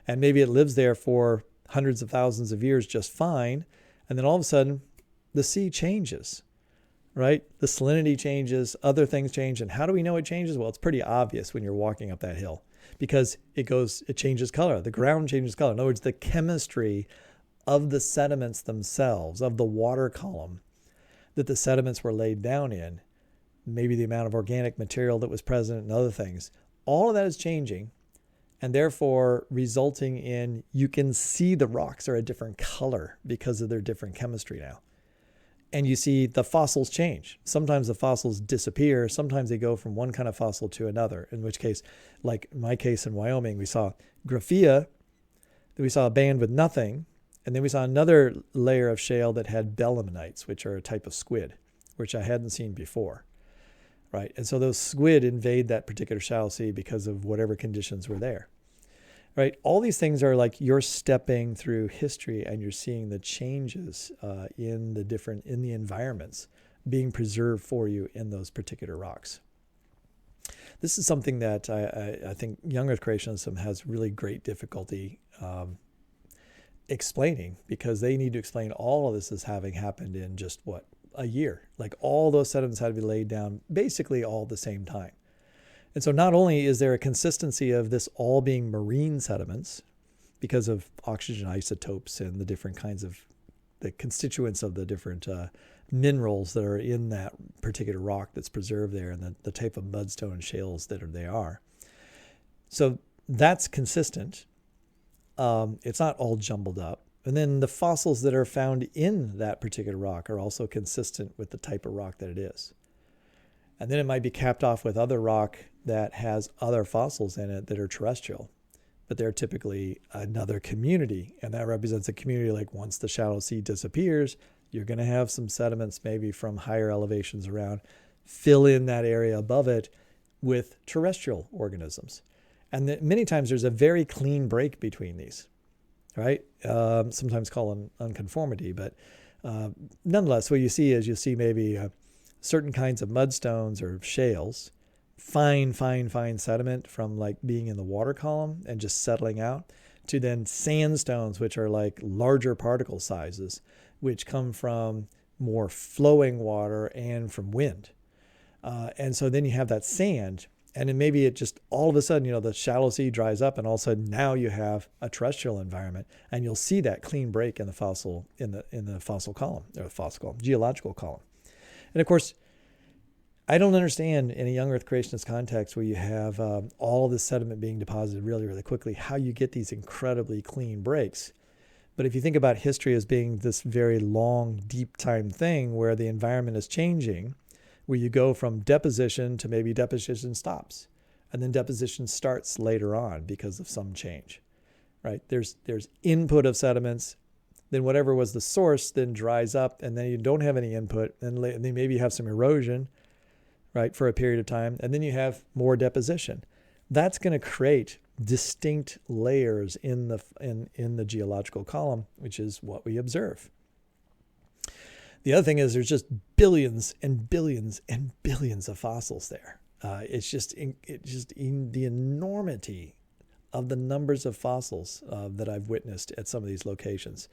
And maybe it lives there for hundreds of thousands of years just fine. And then all of a sudden, the sea changes, right? The salinity changes, other things change. And how do we know it changes? Well, it's pretty obvious when you're walking up that hill because it changes color. The ground changes color. In other words, the chemistry of the sediments themselves, of the water column that the sediments were laid down in, maybe the amount of organic material that was present and other things, all of that is changing and therefore resulting in you can see the rocks are a different color because of their different chemistry now. And you see the fossils change. Sometimes the fossils disappear. Sometimes they go from one kind of fossil to another, in which case, like in my case in Wyoming, we saw graphia, we saw a band with nothing. And then we saw another layer of shale that had belemnites, which are a type of squid, which I hadn't seen before, right? And so those squid invade that particular shallow sea because of whatever conditions were there, right? All these things are like you're stepping through history and you're seeing the changes in the environments being preserved for you in those particular rocks. This is something that I think young Earth creationism has really great difficulty explaining because they need to explain all of this as having happened in just a year. Like all those sediments had to be laid down basically all at the same time. And so not only is there a consistency of this all being marine sediments because of oxygen isotopes and the different kinds of the constituents of the different minerals that are in that particular rock that's preserved there, and the type of mudstone shales that they are. So that's consistent. It's not all jumbled up. And then the fossils that are found in that particular rock are also consistent with the type of rock that it is. And then it might be capped off with other rock that has other fossils in it that are terrestrial, but they're typically another community. And that represents a community like once the shallow sea disappears, you're going to have some sediments maybe from higher elevations around, fill in that area above it with terrestrial organisms. And many times there's a very clean break between these, right? Sometimes called unconformity, but nonetheless, what you see is maybe certain kinds of mudstones or shales, fine sediment from like being in the water column and just settling out, to then sandstones, which are like larger particle sizes, which come from more flowing water and from wind. And so then you have that sand, and then maybe it just all of a sudden, the shallow sea dries up, and all of a sudden now you have a terrestrial environment, and you'll see that clean break in the fossil column, or the fossil column, geological column. And of course, I don't understand in a young Earth creationist context where you have all this sediment being deposited really, really quickly, how you get these incredibly clean breaks. But if you think about history as being this very long, deep time thing where the environment is changing, where you go from deposition to maybe deposition stops, and then deposition starts later on because of some change, right? There's input of sediments, then whatever was the source then dries up, and then you don't have any input, and then maybe you have some erosion, right, for a period of time, and then you have more deposition. That's going to create distinct layers in the geological column, which is what we observe. The other thing is there's just billions and billions and billions of fossils there. It's just in the enormity of the numbers of fossils that I've witnessed at some of these locations.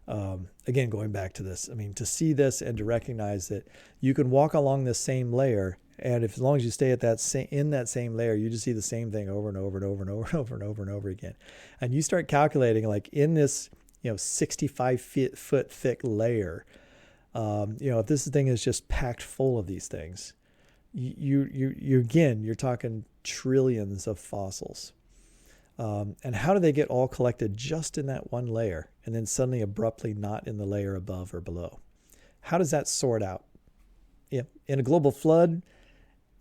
Again, going back to this, to see this and to recognize that you can walk along this same layer, and as long as you stay at in that same layer, you just see the same thing over and over and over and over and over and over and over again. And you start calculating, like in this 65 foot thick layer, if this thing is just packed full of these things, you're talking trillions of fossils. And how do they get all collected just in that one layer and then suddenly abruptly not in the layer above or below? How does that sort out? In a global flood,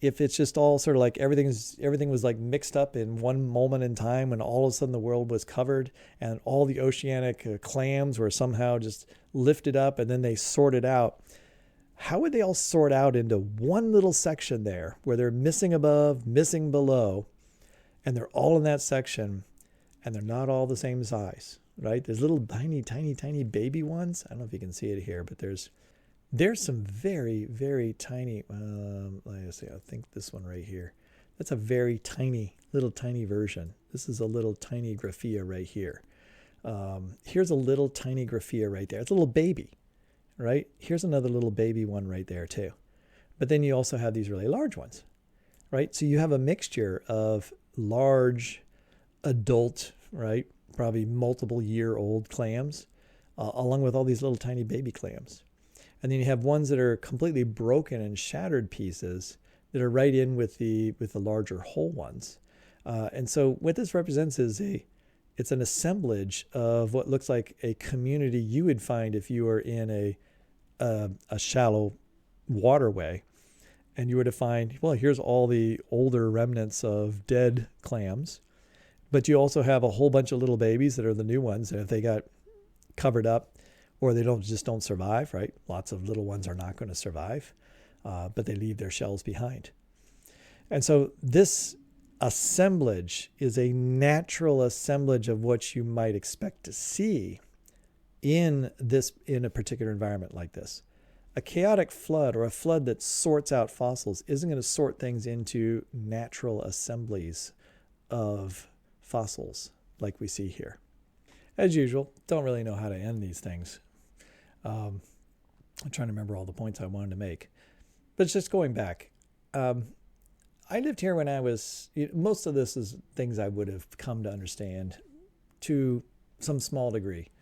if it's just all sort of like everything was like mixed up in one moment in time when all of a sudden the world was covered and all the oceanic clams were somehow just lifted up and then they sorted out, how would they all sort out into one little section there where they're missing above, missing below, and they're all in that section, and they're not all the same size, right? There's little tiny baby ones. I don't know if you can see it here, but there's some very, very tiny, let's see, I think this one right here. That's a very little tiny version. This is a little tiny graphia right here. Here's a little tiny graphia right there. It's a little baby, right? Here's another little baby one right there too. But then you also have these really large ones, right? So you have a mixture of large adult, right, probably multiple year old clams, along with all these little tiny baby clams. And then you have ones that are completely broken and shattered pieces that are right in with the larger whole ones. And so what this represents is it's an assemblage of what looks like a community you would find if you were in a shallow waterway. And you were to find, well, here's all the older remnants of dead clams, but you also have a whole bunch of little babies that are the new ones. And if they got covered up or they don't survive, right? Lots of little ones are not going to survive, but they leave their shells behind. And so this assemblage is a natural assemblage of what you might expect to see in a particular environment like this. A chaotic flood or a flood that sorts out fossils isn't going to sort things into natural assemblies of fossils like we see here. As usual, don't really know how to end these things. I'm trying to remember all the points I wanted to make. But just going back, I lived here when I was, most of this is things I would have come to understand to some small degree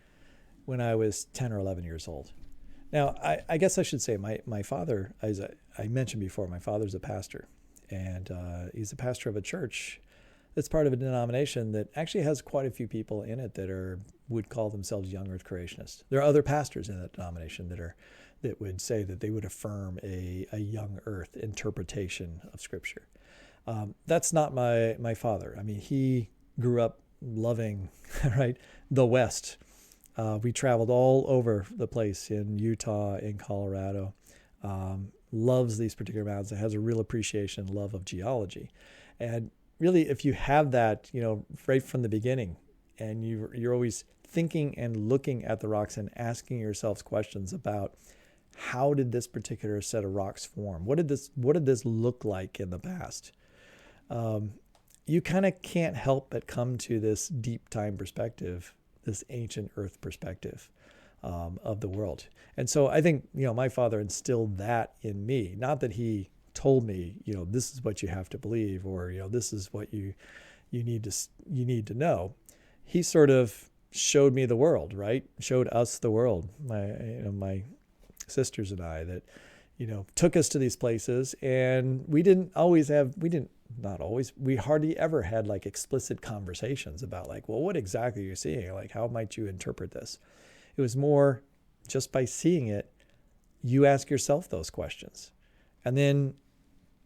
when I was 10 or 11 years old. Now, I guess I should say my father, as I mentioned before, my father's a pastor, and he's a pastor of a church that's part of a denomination that actually has quite a few people in it that would call themselves young earth creationists. There are other pastors in that denomination that would say that they would affirm a young earth interpretation of Scripture. That's not my father. I mean, he grew up loving, right, the West. We traveled all over the place in Utah, in Colorado. Loves these particular mountains. It has a real appreciation and love of geology. And really, if you have that, right from the beginning, and you're always thinking and looking at the rocks and asking yourselves questions about how did this particular set of rocks form? What did this look like in the past? You kind of can't help but come to this deep time perspective, this ancient earth perspective of the world. And so I think, my father instilled that in me. Not that he told me, this is what you have to believe, or, this is what you need to know. He sort of showed me the world, right? Showed us the world, my sisters and I, that, took us to these places, and we hardly ever had like explicit conversations about like, well, what exactly are you seeing? Like, how might you interpret this? It was more just by seeing it, you ask yourself those questions. And then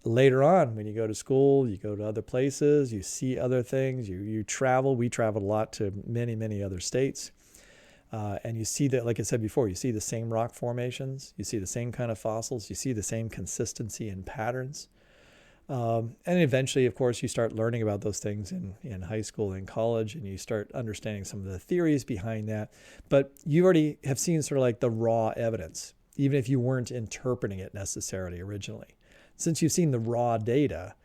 later on, when you go to school, you go to other places, you see other things, you travel. We traveled a lot to many, many other states. And you see that, like I said before, you see the same rock formations, you see the same kind of fossils, you see the same consistency and patterns. And eventually, of course, you start learning about those things in high school and college, and you start understanding some of the theories behind that. But you already have seen sort of like the raw evidence, even if you weren't interpreting it necessarily originally. Since you've seen the raw data,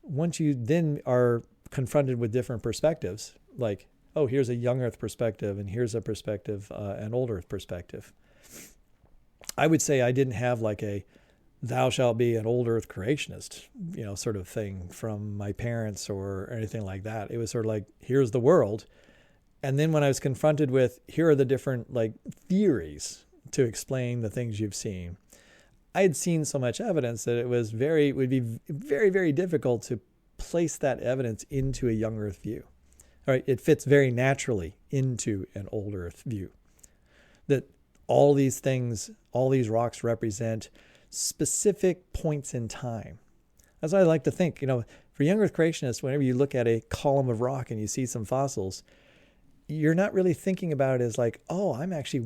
once you then are confronted with different perspectives, like, oh, here's a young earth perspective, and here's a perspective, an old earth perspective. I would say I didn't have like a thou shalt be an old earth creationist, sort of thing from my parents or anything like that. It was sort of like, here's the world. And then when I was confronted with, here are the different like theories to explain the things you've seen, I had seen so much evidence that it would be very, very difficult to place that evidence into a young earth view. All right, it fits very naturally into an old earth view. That all these things, all these rocks represent specific points in time. That's what I like to think. For young earth creationists, whenever you look at a column of rock and you see some fossils, you're not really thinking about it as like, oh, I'm actually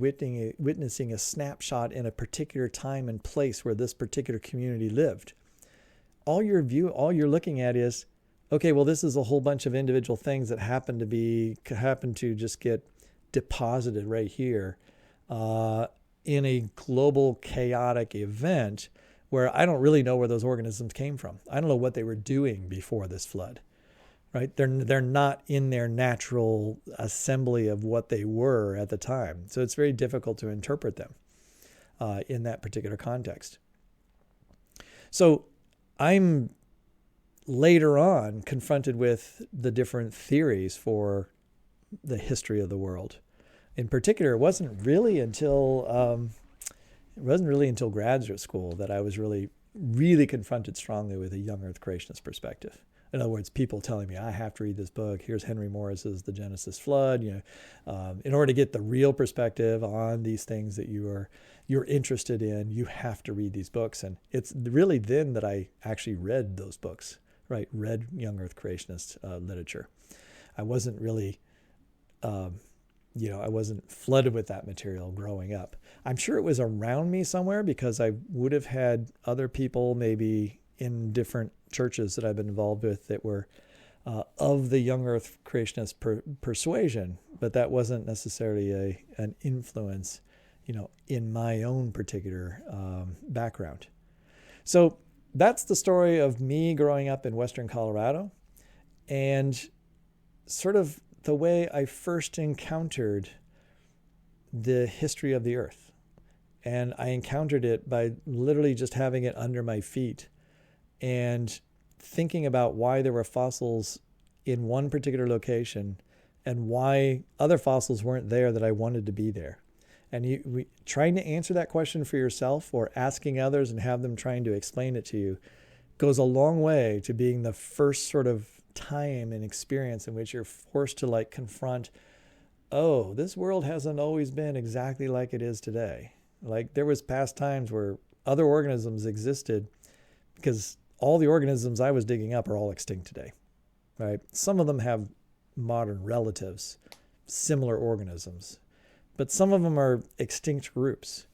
witnessing a snapshot in a particular time and place where this particular community lived. All you're looking at is, okay, well, this is a whole bunch of individual things that happen to just get deposited right here in a global chaotic event where I don't really know where those organisms came from. I don't know what they were doing before this flood, right? They're not in their natural assembly of what they were at the time. So it's very difficult to interpret them in that particular context. So I'm later on confronted with the different theories for the history of the world. In particular, it wasn't really until graduate school that I was really confronted strongly with a young earth creationist perspective. In other words, people telling me, I have to read this book. Here's Henry Morris's The Genesis Flood. In order to get the real perspective on these things that you're interested in, you have to read these books. And it's really then that I actually read those books, right? Read young earth creationist literature. I wasn't really, I wasn't flooded with that material growing up. I'm sure it was around me somewhere because I would have had other people maybe in different churches that I've been involved with that were of the young earth creationist persuasion, but that wasn't necessarily an influence, in my own particular background. So that's the story of me growing up in Western Colorado and sort of the way I first encountered the history of the earth. And I encountered it by literally just having it under my feet and thinking about why there were fossils in one particular location and why other fossils weren't there that I wanted to be there. And trying to answer that question for yourself or asking others and have them trying to explain it to you goes a long way to being the first sort of time and experience in which you're forced to like confront, oh, this world hasn't always been exactly like it is today. Like there was past times where other organisms existed, because all the organisms I was digging up are all extinct today, right? Some of them have modern relatives, similar organisms, but some of them are extinct groups.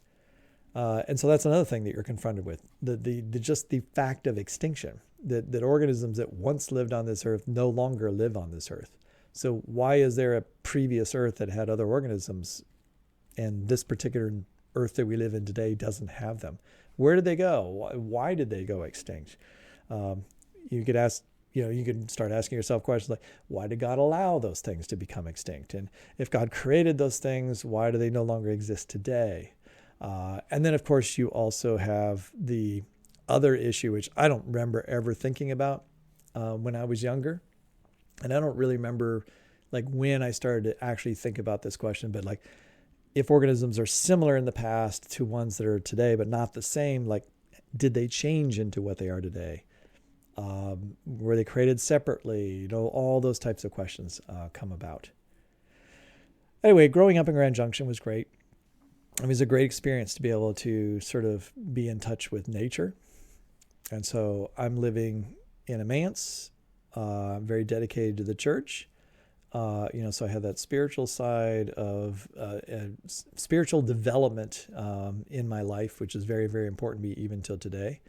And so that's another thing that you're confronted with, just the fact of extinction, that organisms that once lived on this earth no longer live on this earth. So why is there a previous earth that had other organisms and this particular earth that we live in today doesn't have them? Where did they go? Why did they go extinct? You could ask, you could start asking yourself questions like, why did God allow those things to become extinct? And if God created those things, why do they no longer exist today? And then, of course, you also have the other issue, which I don't remember ever thinking about when I was younger. And I don't really remember like when I started to actually think about this question, but like if organisms are similar in the past to ones that are today, but not the same, like did they change into what they are today? Were they created separately? All those types of questions come about. Anyway, growing up in Grand Junction was great. It was a great experience to be able to sort of be in touch with nature. And so I'm living in a manse, very dedicated to the church. So I have that spiritual side of spiritual development in my life, which is very, very important to me even till today.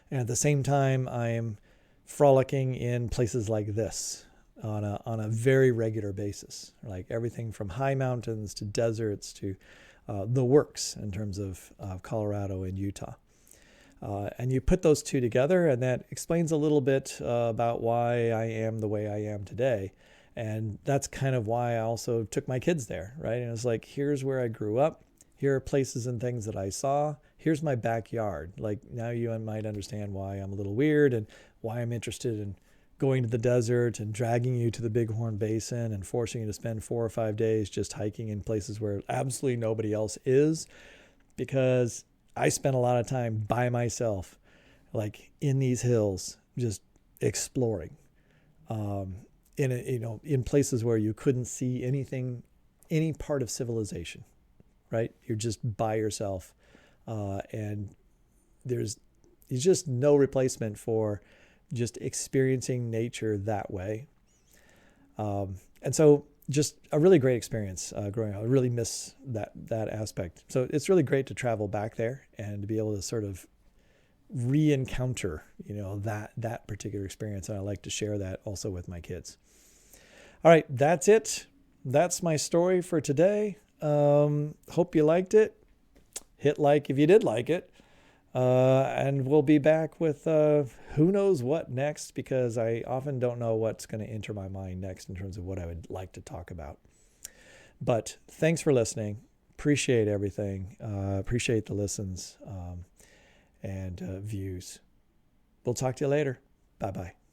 And at the same time, I am frolicking in places like this on a very regular basis, like everything from high mountains to deserts to the works in terms of Colorado and Utah. And you put those two together, and that explains a little bit about why I am the way I am today. And that's kind of why I also took my kids there, right? And it's like, here's where I grew up. Here are places and things that I saw. Here's my backyard. Like now you might understand why I'm a little weird and why I'm interested in going to the desert and dragging you to the Bighorn Basin and forcing you to spend 4 or 5 days just hiking in places where absolutely nobody else is, because I spent a lot of time by myself, like in these hills, just exploring, in places where you couldn't see anything, any part of civilization, right? You're just by yourself, and there's just no replacement for just experiencing nature that way. And so just a really great experience growing up. I really miss that aspect. So it's really great to travel back there and to be able to sort of re-encounter, that particular experience. And I like to share that also with my kids. All right, that's it. That's my story for today. Hope you liked it. Hit like if you did like it. And we'll be back with who knows what next, because I often don't know what's going to enter my mind next in terms of what I would like to talk about. But thanks for listening. Appreciate everything. Appreciate the listens and views. We'll talk to you later. Bye-bye.